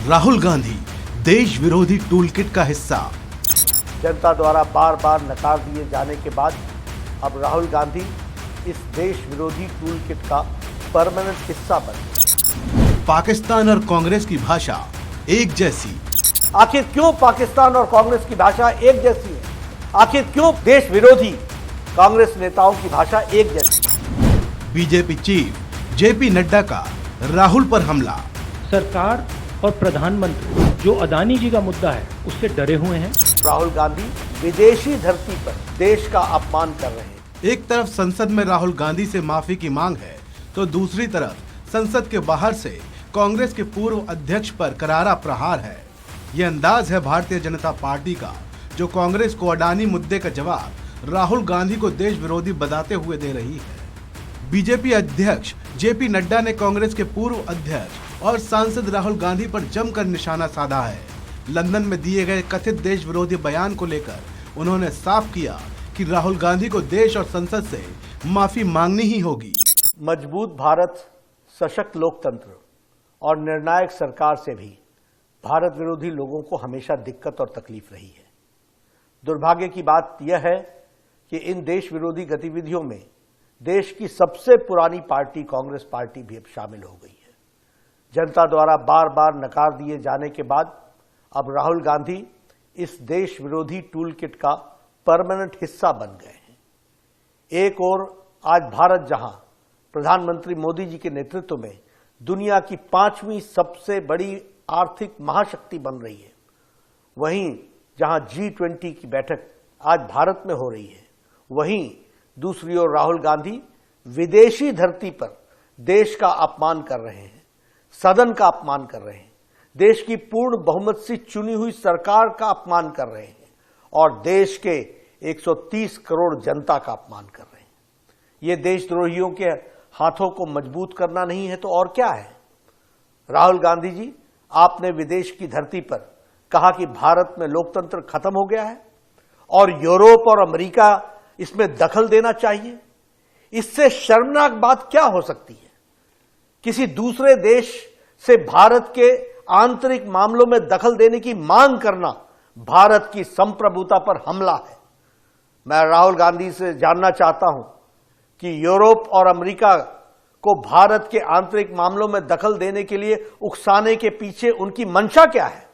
राहुल गांधी देश विरोधी टूलकिट का हिस्सा। जनता द्वारा बार बार नकार दिए जाने के बाद अब राहुल गांधी इस देश विरोधी टूलकिट का परमानेंट हिस्सा बने। पाकिस्तान और कांग्रेस की भाषा एक जैसी। आखिर क्यों पाकिस्तान और कांग्रेस की भाषा एक जैसी है? आखिर क्यों देश विरोधी कांग्रेस नेताओं की भाषा एक जैसी? बीजेपी चीफ जेपी नड्डा का राहुल पर हमला। सरकार और प्रधानमंत्री जो अदानी जी का मुद्दा है उससे डरे हुए हैं। राहुल गांधी विदेशी धरती पर देश का अपमान कर रहे हैं। एक तरफ संसद में राहुल गांधी से माफी की मांग है तो दूसरी तरफ संसद के बाहर से कांग्रेस के पूर्व अध्यक्ष पर करारा प्रहार है। ये अंदाज है भारतीय जनता पार्टी का, जो कांग्रेस को अडानी मुद्दे का जवाब राहुल गांधी को देश विरोधी बताते हुए दे रही है। बीजेपी अध्यक्ष जेपी नड्डा ने कांग्रेस के पूर्व अध्यक्ष और सांसद राहुल गांधी पर जमकर निशाना साधा है। लंदन में दिए गए कथित देश विरोधी बयान को लेकर उन्होंने साफ किया कि राहुल गांधी को देश और संसद से माफी मांगनी ही होगी। मजबूत भारत, सशक्त लोकतंत्र और निर्णायक सरकार से भी भारत विरोधी लोगों को हमेशा दिक्कत और तकलीफ रही है। दुर्भाग्य की बात यह है कि इन देश विरोधी गतिविधियों में देश की सबसे पुरानी पार्टी कांग्रेस पार्टी भी अब शामिल हो गई है। जनता द्वारा बार बार नकार दिए जाने के बाद अब राहुल गांधी इस देश विरोधी टूलकिट का परमानेंट हिस्सा बन गए हैं। एक ओर आज भारत जहां प्रधानमंत्री मोदी जी के नेतृत्व में दुनिया की 5वीं सबसे बड़ी आर्थिक महाशक्ति बन रही है, वहीं जहां G20 की बैठक आज भारत में हो रही है, वहीं दूसरी ओर राहुल गांधी विदेशी धरती पर देश का अपमान कर रहे हैं, सदन का अपमान कर रहे हैं, देश की पूर्ण बहुमत से चुनी हुई सरकार का अपमान कर रहे हैं और देश के 130 करोड़ जनता का अपमान कर रहे हैं। ये देशद्रोहियों के हाथों को मजबूत करना नहीं है तो और क्या है? राहुल गांधी जी, आपने विदेश की धरती पर कहा कि भारत में लोकतंत्र खत्म हो गया है और यूरोप और अमेरिका इसमें दखल देना चाहिए। इससे शर्मनाक बात क्या हो सकती है? किसी दूसरे देश से भारत के आंतरिक मामलों में दखल देने की मांग करना भारत की संप्रभुता पर हमला है। मैं राहुल गांधी से जानना चाहता हूं कि यूरोप और अमेरिका को भारत के आंतरिक मामलों में दखल देने के लिए उकसाने के पीछे उनकी मंशा क्या है?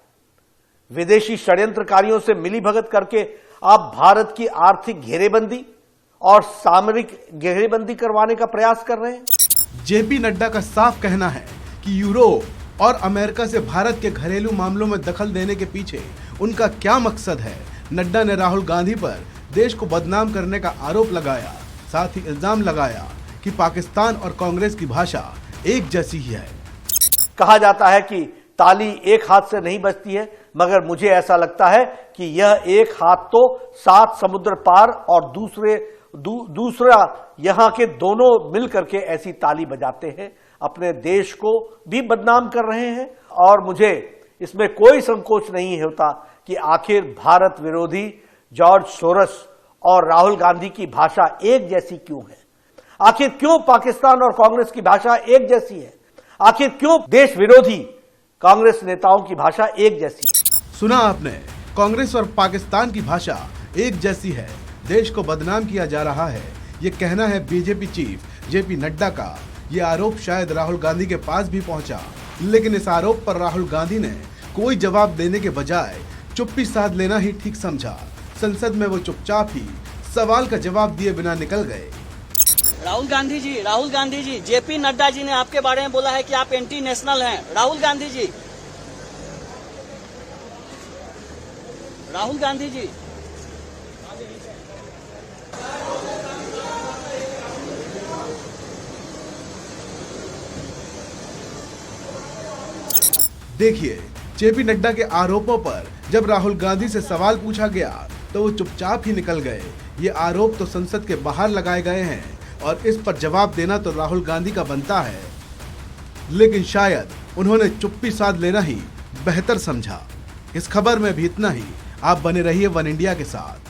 विदेशी षड्यंत्रकारियों से मिलीभगत करके आप भारत की आर्थिक घेरेबंदी और सामरिक घेरेबंदी करवाने का प्रयास कर रहे हैं। जेपी नड्डा का साफ कहना है कि यूरोप और अमेरिका से भारत के घरेलू मामलों में दखल देने के पीछे उनका क्या मकसद है। नड्डा ने राहुल गांधी पर देश को बदनाम करने का आरोप लगाया, साथ ही इल्जाम लगाया कि पाकिस्तान और कांग्रेस की भाषा एक जैसी ही है। कहा जाता है कि ताली एक हाथ से नहीं बजती है, मगर मुझे ऐसा लगता है कि यह एक हाथ तो 7 समुद्र पार और दूसरा यहां के दोनों मिलकर के ऐसी ताली बजाते हैं, अपने देश को भी बदनाम कर रहे हैं। और मुझे इसमें कोई संकोच नहीं होता कि आखिर भारत विरोधी जॉर्ज सोरस और राहुल गांधी की भाषा एक जैसी क्यों है? आखिर क्यों पाकिस्तान और कांग्रेस की भाषा एक जैसी है? आखिर क्यों देश विरोधी कांग्रेस नेताओं की भाषा एक जैसी है? सुना आपने, कांग्रेस और पाकिस्तान की भाषा एक जैसी है, देश को बदनाम किया जा रहा है। ये कहना है बीजेपी चीफ जेपी नड्डा का। ये आरोप शायद राहुल गांधी के पास भी पहुंचा, लेकिन इस आरोप पर राहुल गांधी ने कोई जवाब देने के बजाय चुप्पी साध लेना ही ठीक समझा। संसद में वो चुपचाप ही सवाल का जवाब दिए बिना निकल गए। राहुल गांधी जी, जेपी नड्डा जी ने आपके बारे में बोला है कि आप एंटी नेशनल हैं। राहुल गांधी जी, देखिए, जेपी नड्डा के आरोपों पर जब राहुल गांधी से सवाल पूछा गया तो वो चुपचाप ही निकल गए। ये आरोप तो संसद के बाहर लगाए गए हैं और इस पर जवाब देना तो राहुल गांधी का बनता है, लेकिन शायद उन्होंने चुप्पी साध लेना ही बेहतर समझा। इस खबर में भी इतना ही। आप बने रहिए वन इंडिया के साथ।